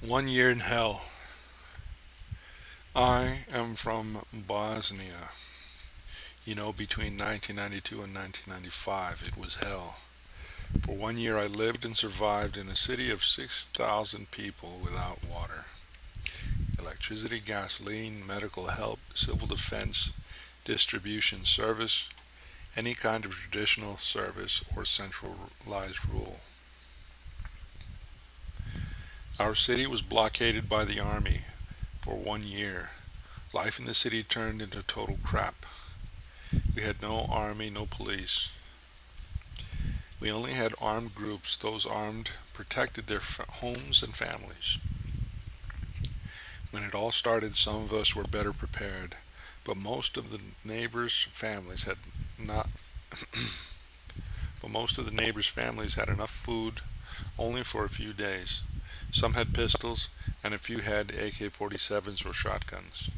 1 year in hell. I am from Bosnia. Between 1992 and 1995, it was hell. For 1 year, I lived and survived in a city of 6,000 people without water, electricity, gasoline, medical help, civil defense, distribution service, any kind of traditional service or centralized rule. Our city was blockaded by the army for 1 year. Life in the city turned into total crap. We had no army, no police. We only had armed groups. Those armed protected their homes and families. When it all started, some of us were better prepared, but most of the neighbors' families had not. But most of the neighbors' families had enough food only for a few days. Some had pistols, and a few had AK-47s or shotguns.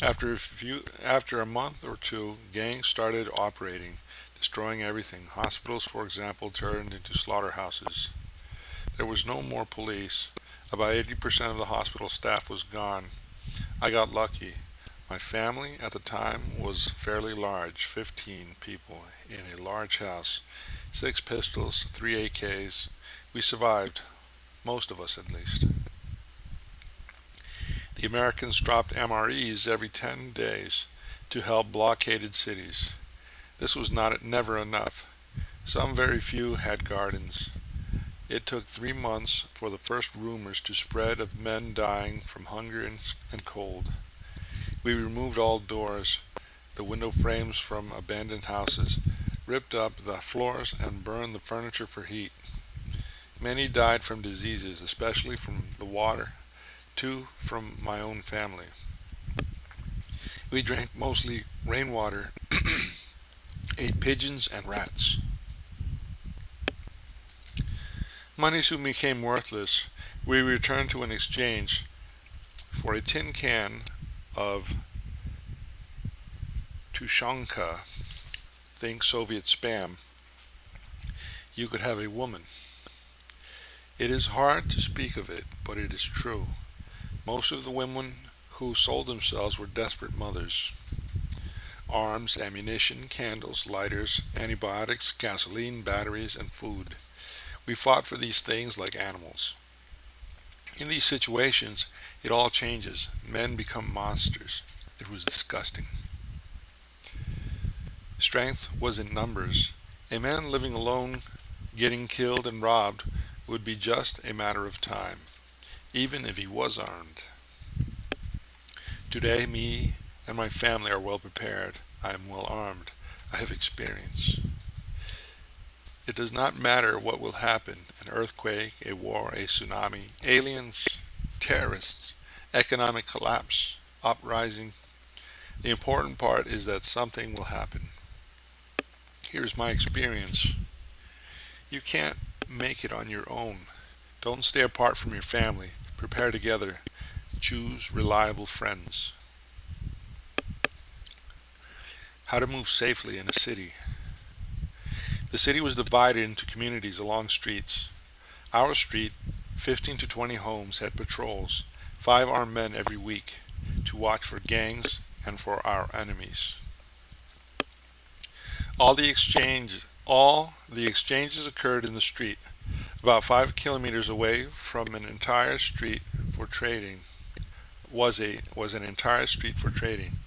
After a month or two, gangs started operating, destroying everything. Hospitals, for example, turned into slaughterhouses. There was no more police. About 80% of the hospital staff was gone. I got lucky. My family at the time was fairly large, 15 people in a large house, 6 pistols, 3 AKs. We survived, most of us at least. The Americans dropped MREs every 10 days to help blockaded cities. This was never enough. Some very few had gardens. It took 3 months for the first rumors to spread of men dying from hunger and cold. We removed all doors, the window frames from abandoned houses, ripped up the floors, and burned the furniture for heat. Many died from diseases, especially from the water, two from my own family. We drank mostly rainwater, ate pigeons and rats. Money soon became worthless. We returned to an exchange. For a tin can of Tushonka, think Soviet spam, you could have a woman. It is hard to speak of it, but it is true. Most of the women who sold themselves were desperate mothers. Arms, ammunition, candles, lighters, antibiotics, gasoline, batteries, and food. We fought for these things like animals. In these situations, it all changes. Men become monsters. It was disgusting. Strength was in numbers. A man living alone, getting killed and robbed, would be just a matter of time, even if he was armed. Today, me and my family are well prepared. I am well armed. I have experience. It does not matter what will happen, an earthquake, a war, a tsunami, aliens, terrorists, economic collapse, uprising. The important part is that something will happen. Here's my experience. You can't make it on your own. Don't stay apart from your family. Prepare together. Choose reliable friends. How to move safely in a city. The city was divided into communities along streets. Our street, 15 to 20 homes, had patrols, 5 armed men every week, to watch for gangs and for our enemies. All the exchanges occurred in the street, about 5 kilometers away from an entire street for trading. Was an entire street for trading,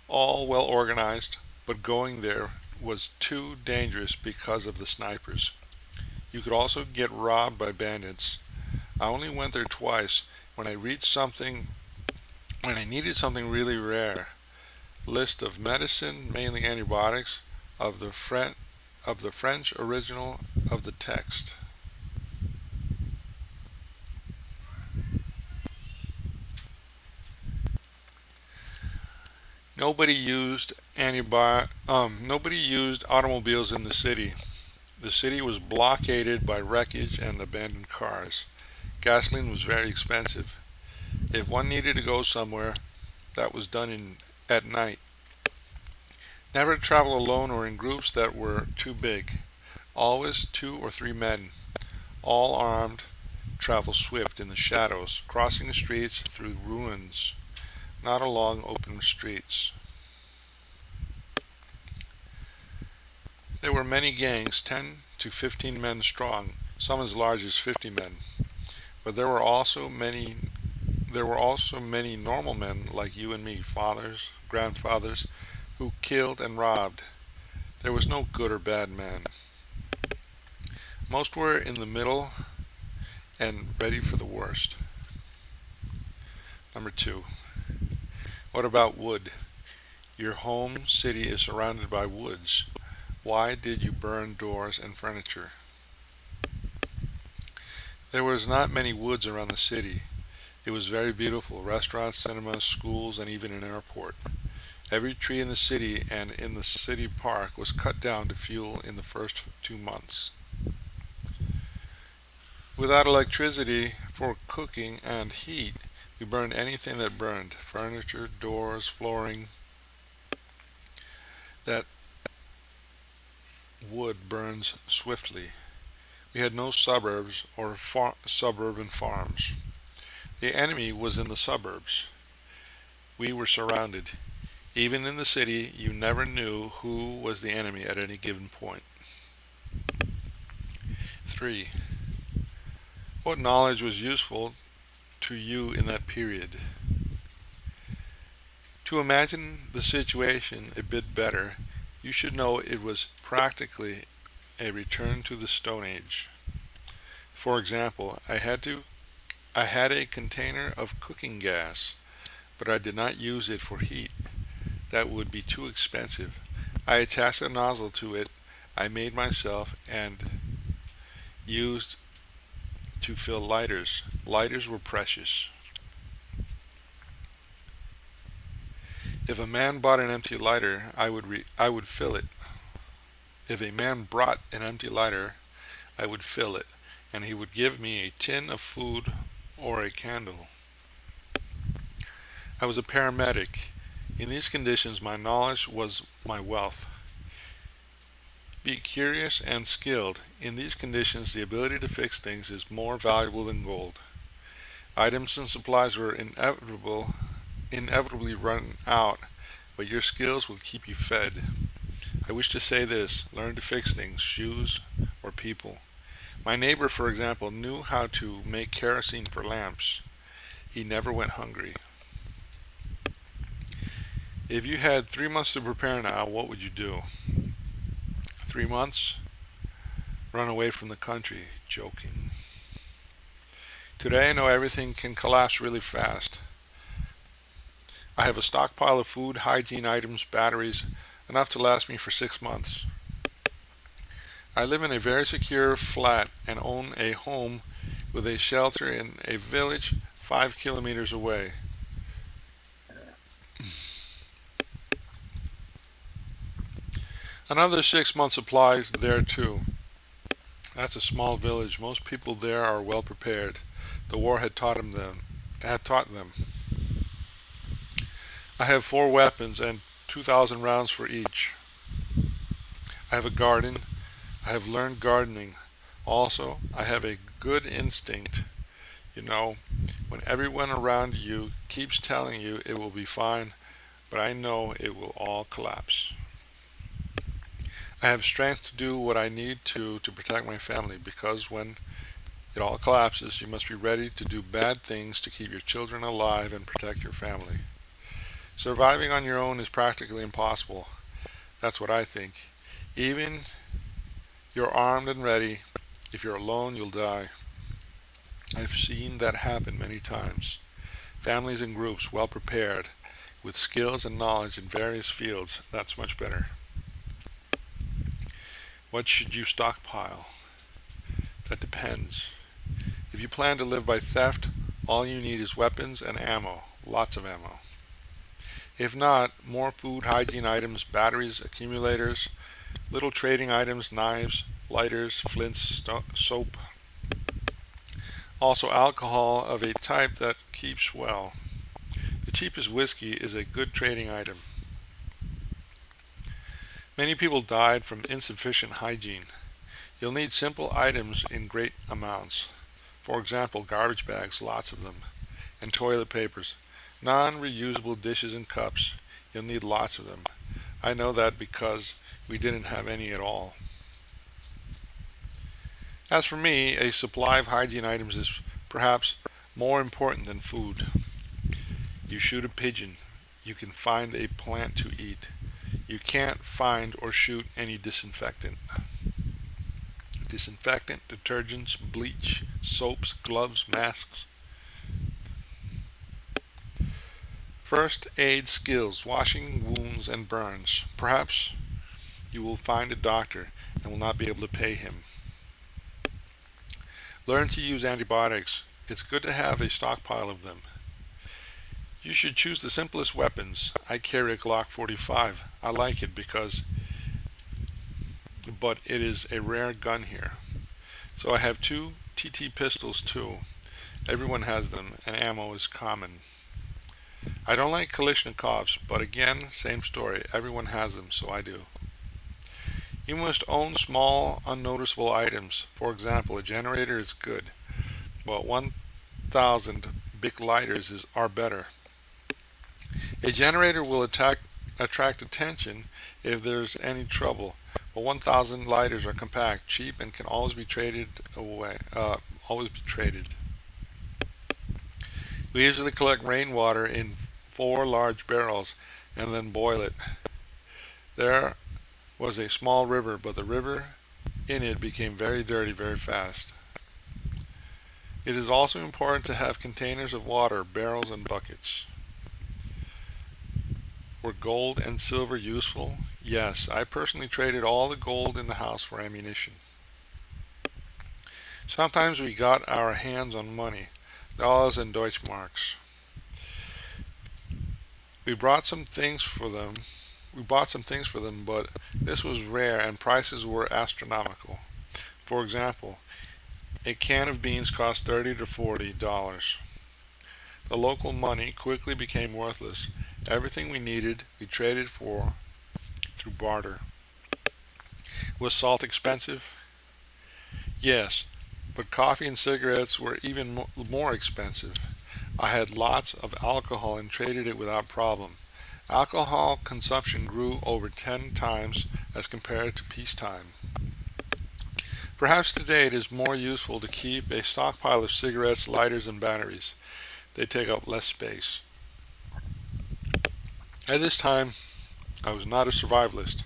all well organized, but going there was too dangerous because of the snipers. You could also get robbed by bandits. I only went there twice when I needed something really rare. List of medicine, mainly antibiotics, of the French original of the text. Nobody used automobiles in the city. The city was blockaded by wreckage and abandoned cars. Gasoline was very expensive. If one needed to go somewhere, that was done at night. Never travel alone or in groups that were too big. Always 2 or 3 men, all armed. travel swift in the shadows, crossing the streets through ruins, not along open streets. There were many gangs, 10 to 15 men strong, some as large as 50 men. But there were also many normal men like you and me, fathers, grandfathers, who killed and robbed. There was no good or bad man. Most were in the middle and ready for the worst. Number 2. What about wood? Your home city is surrounded by woods. Why did you burn doors and furniture? There was not many woods around the city. It was very beautiful. Restaurants, cinemas, schools, and even an airport. Every tree in the city and in the city park was cut down to fuel in the first 2 months. Without electricity for cooking and heat, we burned anything that burned. Furniture, doors, flooring. That wood burns swiftly. We had no suburbs or suburban farms. The enemy was in the suburbs. We were surrounded. Even in the city, you never knew who was the enemy at any given point. 3. What knowledge was useful to you in that period? To imagine the situation a bit better, you should know it was practically a return to the Stone Age. For example, I had a container of cooking gas, but I did not use it for heat. That would be too expensive. I attached a nozzle to it I made myself and used to fill lighters. Lighters were precious. If a man bought an empty lighter, I would fill it. If a man brought an empty lighter, I would fill it, and he would give me a tin of food or a candle. I was a paramedic. In these conditions, my knowledge was my wealth. Be curious and skilled. In these conditions, the ability to fix things is more valuable than gold. Items and supplies were inevitably run out, but your skills will keep you fed. I wish to say this: learn to fix things, shoes or people. My neighbor, for example, knew how to make kerosene for lamps. He never went hungry. If you had 3 months to prepare now, what would you do? 3 months? Run away from the country. Joking. Today I know everything can collapse really fast. I have a stockpile of food, hygiene items, batteries, enough to last me for 6 months. I live in a very secure flat and own a home with a shelter in a village 5 kilometers away. Another 6 months applies there too. That's a small village. Most people there are well prepared. The war had taught them. I have 4 weapons and 2,000 rounds for each. I have a garden. I have learned gardening. Also, I have a good instinct. You know, when everyone around you keeps telling you it will be fine, but I know it will all collapse. I have strength to do what I need to protect my family, because when it all collapses, you must be ready to do bad things to keep your children alive and protect your family. Surviving on your own is practically impossible. That's what I think. Even you're armed and ready, if you're alone, you'll die. I've seen that happen many times. Families and groups well prepared, with skills and knowledge in various fields, that's much better. What should you stockpile? That depends. If you plan to live by theft, all you need is weapons and ammo, lots of ammo. If not, more food, hygiene items, batteries, accumulators, little trading items, knives, lighters, flints, soap. Also alcohol of a type that keeps well. The cheapest whiskey is a good trading item. Many people died from insufficient hygiene. You'll need simple items in great amounts. For example, garbage bags, lots of them, and toilet papers. Non-reusable dishes and cups, you'll need lots of them. I know that because we didn't have any at all. As for me, a supply of hygiene items is perhaps more important than food. You shoot a pigeon, you can find a plant to eat. You can't find or shoot any disinfectant. Disinfectant, detergents, bleach, soaps, gloves, masks. First aid skills, washing wounds and burns. Perhaps you will find a doctor and will not be able to pay him. Learn to use antibiotics. It's good to have a stockpile of them. You should choose the simplest weapons. I carry a Glock 45. I like it but it is a rare gun here. So I have two TT pistols too. Everyone has them, and ammo is common. I don't like Kalashnikovs, but again, same story. Everyone has them, so I do. You must own small, unnoticeable items. For example, a generator is good, but 1,000 Bic lighters are better. A generator will attract attention if there's any trouble, but 1,000 lighters are compact, cheap, and can always be traded away. We usually collect rainwater in 4 large barrels and then boil it. There was a small river, but the river in it became very dirty very fast. It is also important to have containers of water, barrels, and buckets. Were gold and silver useful? Yes, I personally traded all the gold in the house for ammunition. Sometimes we got our hands on money, dollars and Deutschmarks. We bought some things for them, but this was rare and prices were astronomical. For example, a can of beans cost $30 to $40. The local money quickly became worthless. Everything we needed, we traded for through barter. Was salt expensive? Yes, but coffee and cigarettes were even more expensive. I had lots of alcohol and traded it without problem. Alcohol consumption grew over 10 times as compared to peacetime. Perhaps today it is more useful to keep a stockpile of cigarettes, lighters, and batteries. They take up less space. At this time, I was not a survivalist.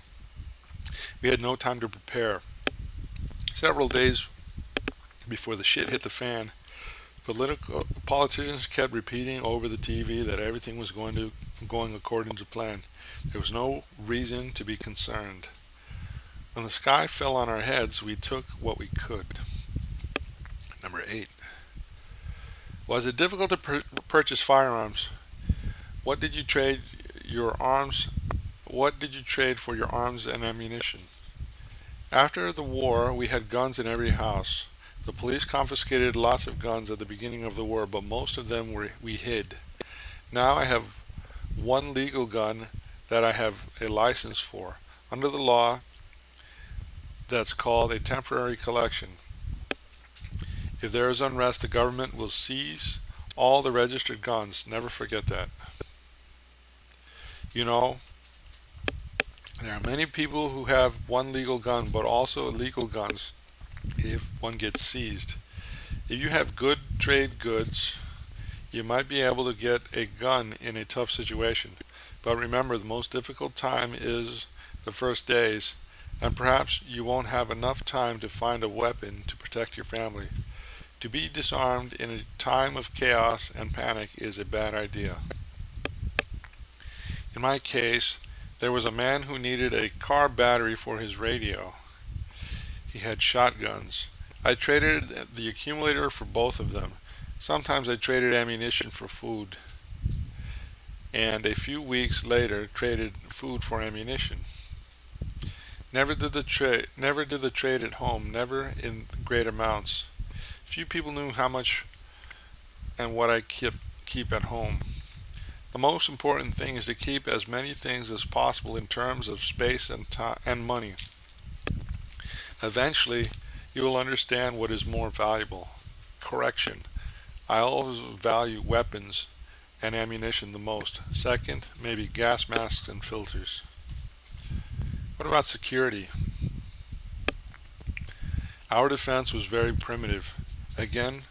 We had no time to prepare. Several days before the shit hit the fan, politicians kept repeating over the TV that everything was going according to plan. There was no reason to be concerned. When the sky fell on our heads, we took what we could. Number 8. Was it difficult to purchase firearms? What did you trade for your arms and ammunition? After the war, we had guns in every house. The police confiscated lots of guns at the beginning of the war, but most of them we hid. Now I have one legal gun that I have a license for. Under the law, that's called a temporary collection. If there is unrest, the government will seize all the registered guns. Never forget that. You know, there are many people who have one legal gun, but also illegal guns if one gets seized. If you have good trade goods, you might be able to get a gun in a tough situation. But remember, the most difficult time is the first days, and perhaps you won't have enough time to find a weapon to protect your family. To be disarmed in a time of chaos and panic is a bad idea. In my case, there was a man who needed a car battery for his radio. He had shotguns. I traded the accumulator for both of them. Sometimes I traded ammunition for food, and a few weeks later traded food for ammunition. Never did the trade at home, never in great amounts. Few people knew how much and what I keep at home. The most important thing is to keep as many things as possible in terms of space and time and money. Eventually, you will understand what is more valuable. correction. I always value weapons and ammunition the most. Second, maybe gas masks and filters. What about security? Our defense was very primitive. Again,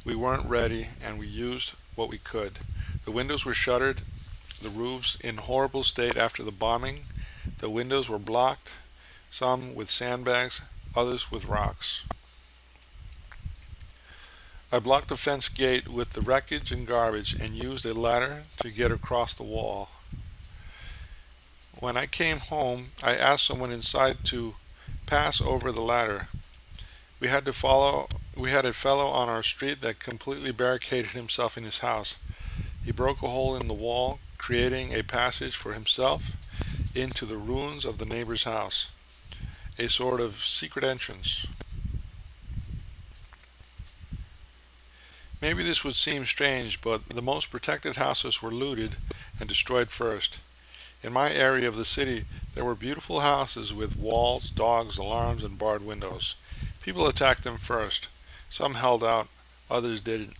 we weren't ready and we used what we could. The windows were shuttered, the roofs in horrible state after the bombing. The windows were blocked, some with sandbags, others with rocks. I blocked the fence gate with the wreckage and garbage and used a ladder to get across the wall. When I came home, I asked someone inside to pass over the ladder. We had a fellow on our street that completely barricaded himself in his house. He broke a hole in the wall, creating a passage for himself into the ruins of the neighbor's house, a sort of secret entrance. Maybe this would seem strange, but the most protected houses were looted and destroyed first. In my area of the city, there were beautiful houses with walls, dogs, alarms, and barred windows. People attacked them first. Some held out, others didn't.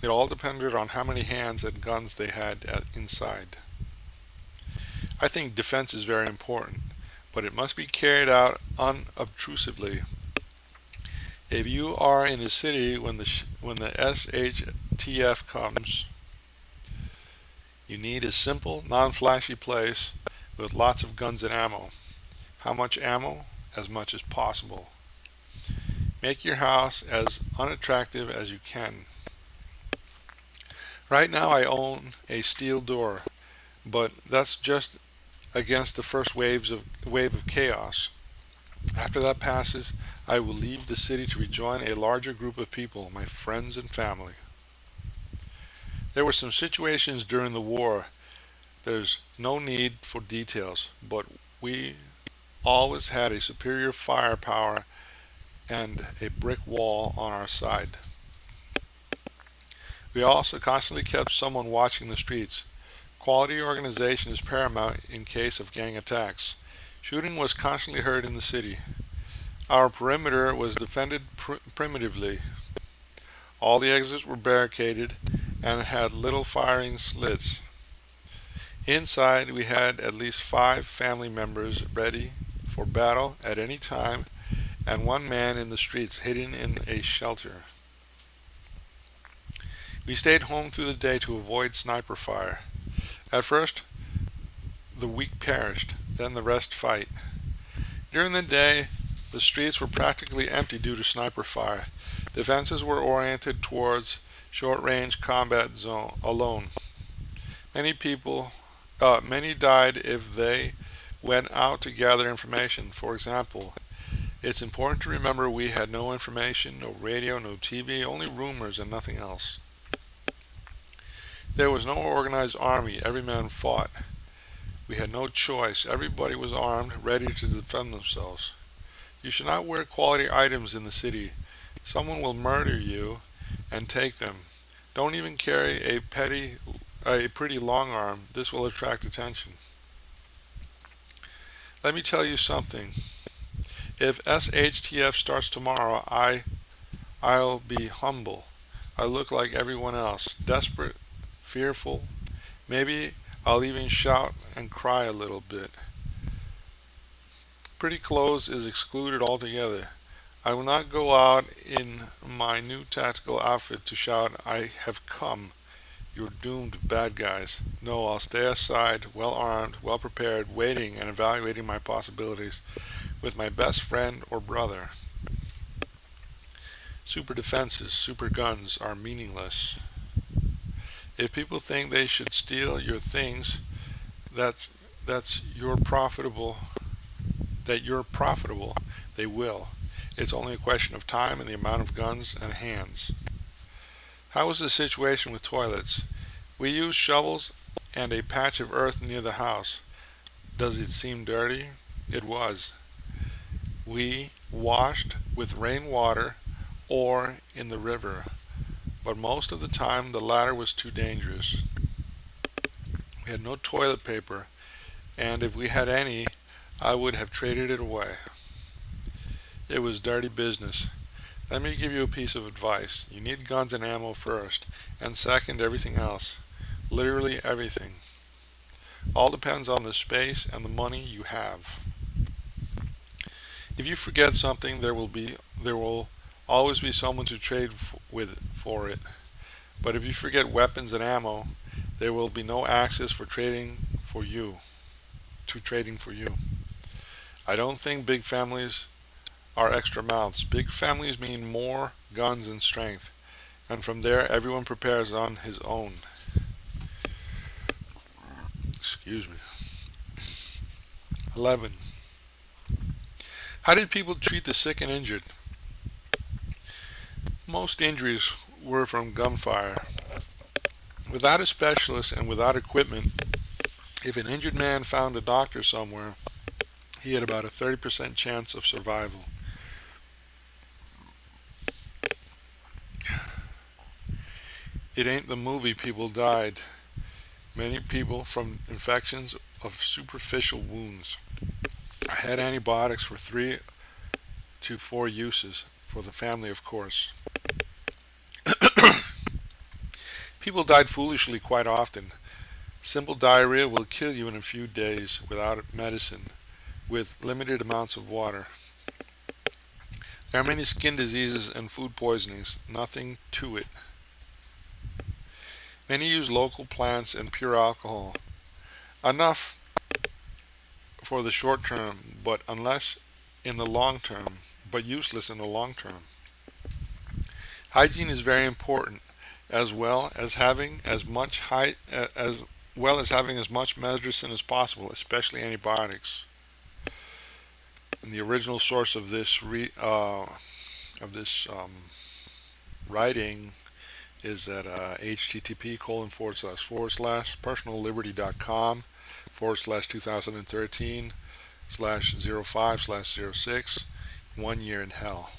It all depended on how many hands and guns they had inside. I think defense is very important, but it must be carried out unobtrusively. If you are in a city when the SHTF comes, you need a simple, non-flashy place with lots of guns and ammo. How much ammo? As much as possible. Make your house as unattractive as you can. Right now I own a steel door, but that's just against the first wave of chaos. After that passes, I will leave the city to rejoin a larger group of people, my friends and family. There were some situations during the war. There's no need for details, but we always had a superior firepower and a brick wall on our side. We also constantly kept someone watching the streets. Quality organization is paramount in case of gang attacks. Shooting was constantly heard in the city. Our perimeter was defended primitively. All the exits were barricaded and had little firing slits. Inside we had at least 5 family members ready for battle at any time and 1 man in the streets hidden in a shelter. We stayed home through the day to avoid sniper fire. At first, the weak perished, then the rest fight. During the day, the streets were practically empty due to sniper fire. Defenses were oriented towards short-range combat zone alone. Many died if they went out to gather information. For example, it's important to remember we had no information, no radio, no TV, only rumors and nothing else. There was no organized army. Every man fought. We had no choice. Everybody was armed, ready to defend themselves. You should not wear quality items in the city. Someone will murder you and take them. Don't even carry a pretty long arm. This will attract attention. Let me tell you something. If SHTF starts tomorrow, I'll be humble. I look like everyone else, desperate, fearful. Maybe I'll even shout and cry a little bit. Pretty clothes is excluded altogether. I will not go out in my new tactical outfit to shout, "I have come. You're doomed, bad guys." No, I'll stay aside, well armed, well prepared, waiting and evaluating my possibilities with my best friend or brother. Super defenses, super guns are meaningless. If people think they should steal your things, that you're profitable, they will. It's only a question of time and the amount of guns and hands. How was the situation with toilets? We used shovels and a patch of earth near the house. Does it seem dirty? It was. We washed with rainwater or in the river, but most of the time the latter was too dangerous. We had no toilet paper, and if we had any, I would have traded it away. It was dirty business. Let me give you a piece of advice. You need guns and ammo first, and second, everything else. Literally everything. All depends on the space and the money you have. If you forget something, there will always be someone to trade with for it. But if you forget weapons and ammo, there will be no access for trading for you. I don't think big families are extra mouths. Big families mean more guns and strength, and from there everyone prepares on his own. Excuse me. 11. How did people treat the sick and injured? Most injuries were from gunfire. Without a specialist and without equipment, if an injured man found a doctor somewhere, he had about a 30% chance of survival. It ain't the movie people died. Many people from infections of superficial wounds. I had antibiotics for 3 to 4 uses for the family, of course. People died foolishly quite often. Simple diarrhea will kill you in a few days without medicine, with limited amounts of water. There are many skin diseases and food poisonings, nothing to it. Many use local plants and pure alcohol. Enough for the short term, but unless in the long term, but useless in the long term. Hygiene is very important, as well as having as much medicine as possible, especially antibiotics. And the original source of this writing is at http://personalliberty.com/2013/05/06 1 year in hell.